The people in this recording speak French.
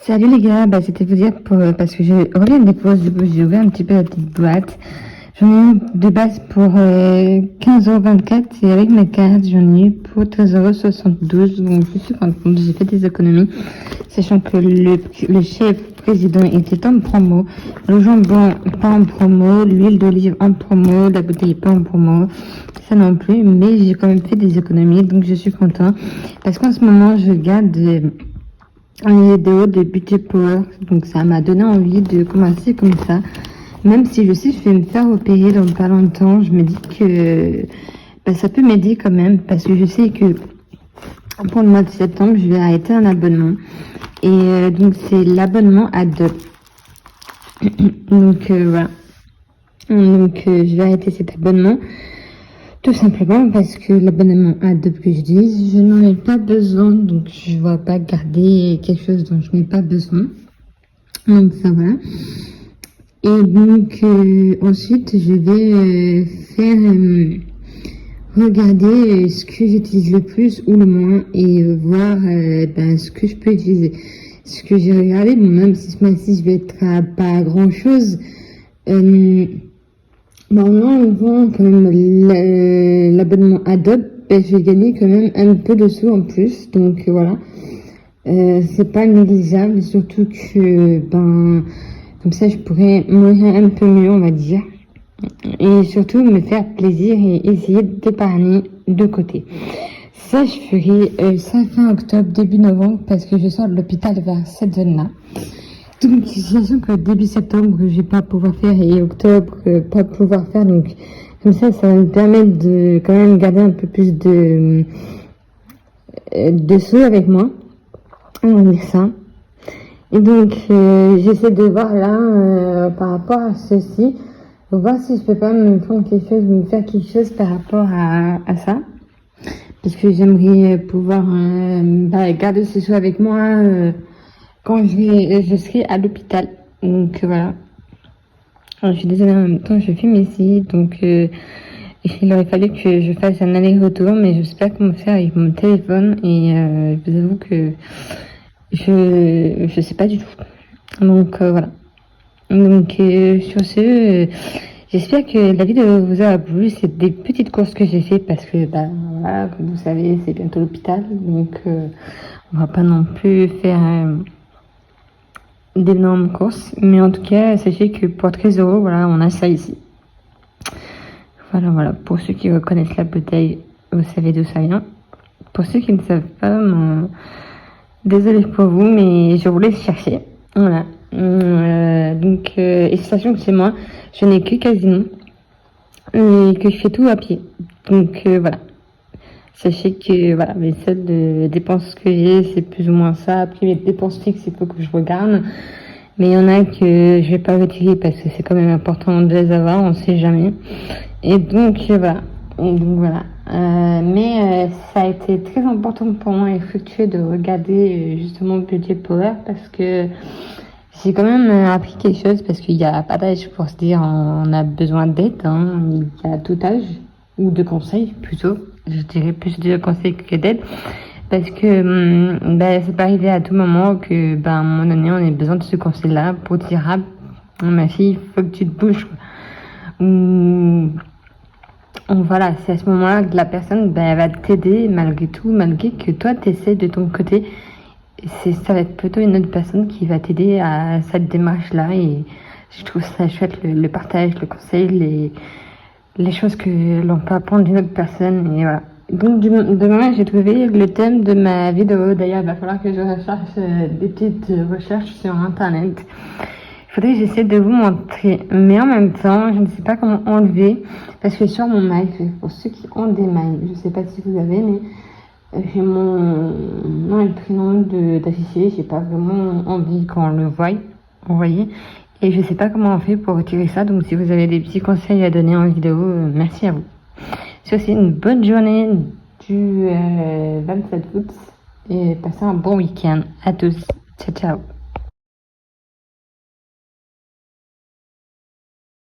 Salut les gars, c'était vous dire parce que je reviens de déposer, j'ai ouvert un petit peu la petite boîte. J'en ai eu de base pour 15,24 € et avec ma carte j'en ai eu pour 13,72 €, donc je suis contente, j'ai fait des économies, sachant que le chef président était en promo, le jambon pas en promo, l'huile d'olive en promo, la bouteille pas en promo, ça non plus, mais j'ai quand même fait des économies, donc je suis content parce qu'en ce moment je regarde une vidéo de Beauty Power, donc ça m'a donné envie de commencer comme ça. Même si je sais que je vais me faire opérer dans pas longtemps, je me dis que ça peut m'aider quand même, parce que je sais que pour le mois de septembre, je vais arrêter un abonnement. Et donc c'est l'abonnement Adobe. Donc voilà. Donc je vais arrêter cet abonnement. Tout simplement parce que l'abonnement Adobe que j'utilise, je n'en ai pas besoin, donc je ne vais pas garder quelque chose dont je n'ai pas besoin. Donc ça voilà. Et donc ensuite je vais faire regarder ce que j'utilise le plus ou le moins et voir ce que je peux utiliser. Ce que j'ai regardé, bon, même si ce mois-ci je vais être à pas grand chose. Normalement, on vend quand même l'abonnement Adobe, je vais gagner quand même un peu de sous en plus, donc voilà. C'est pas négligeable, surtout que comme ça je pourrais mourir un peu mieux, on va dire, et surtout me faire plaisir et essayer d'épargner de côté. Ça je ferai ça fin octobre, début novembre, parce que je sors de l'hôpital vers cette zone-là. Donc, situation que début septembre, je vais pas pouvoir faire et octobre, pas pouvoir faire. Donc, comme ça va me permettre de quand même garder un peu plus de sous avec moi. On va dire ça. Et donc, j'essaie de voir là, par rapport à ceci, voir si je peux pas me prendre quelque chose, me faire quelque chose par rapport à ça. Parce que j'aimerais pouvoir garder ce sous avec moi, quand je serai à l'hôpital. Donc voilà. Alors, je suis désolée, en même temps je filme ici, donc il aurait fallu que je fasse un aller-retour, mais je sais pas comment faire avec mon téléphone et je vous avoue que je sais pas du tout. Donc voilà. Donc sur ce, j'espère que la vidéo vous a plu. C'est des petites courses que j'ai fait parce que voilà, comme vous savez, c'est bientôt l'hôpital, donc on va pas non plus faire d'énormes courses, mais en tout cas sachez que pour 13 €, voilà, on a ça ici. Voilà, pour ceux qui reconnaissent la bouteille, vous savez d'où ça vient. Pour ceux qui ne savent pas, désolé pour vous, mais je vous laisse chercher. Voilà. Donc et sachant que chez moi je n'ai que Casino et que je fais tout à pied, donc voilà. Sachez que voilà, les seules dépenses que j'ai, c'est plus ou moins ça. Après les dépenses fixes, il faut que je regarde. Mais il y en a que je vais pas retirer parce que c'est quand même important de les avoir, on sait jamais. Et donc voilà. Mais ça a été très important pour moi et fructueux de regarder justement Beauty Power parce que j'ai quand même appris quelque chose, parce qu'il n'y a pas d'âge pour se dire on a besoin d'aide, hein. Il y a tout âge, ou de conseils plutôt. Je dirais plus de conseils que d'aide, parce que ça peut arriver à tout moment que à un moment donné on ait besoin de ce conseil-là pour dire ma fille, il faut que tu te bouges, ou voilà, c'est à ce moment-là que la personne elle va t'aider malgré tout, malgré que toi t'essaies de ton côté. Ça va être plutôt une autre personne qui va t'aider à cette démarche-là, et je trouve ça chouette, le partage, le conseil, les choses que l'on peut apprendre d'une autre personne, et voilà. Donc demain j'ai trouvé le thème de ma vidéo. D'ailleurs il va falloir que je recherche des petites recherches sur internet. Il faudrait que j'essaie de vous montrer, mais en même temps je ne sais pas comment enlever, parce que sur mon mic, pour ceux qui ont des mics, je sais pas si vous avez, mais j'ai mon nom et le prénom d'afficher. J'ai pas vraiment envie qu'on le voie, vous voyez. Et je sais pas comment on fait pour retirer ça. Donc si vous avez des petits conseils à donner en vidéo, merci à vous. Sur ce, une bonne journée du 27 août et passez un bon week-end à tous. Ciao, ciao.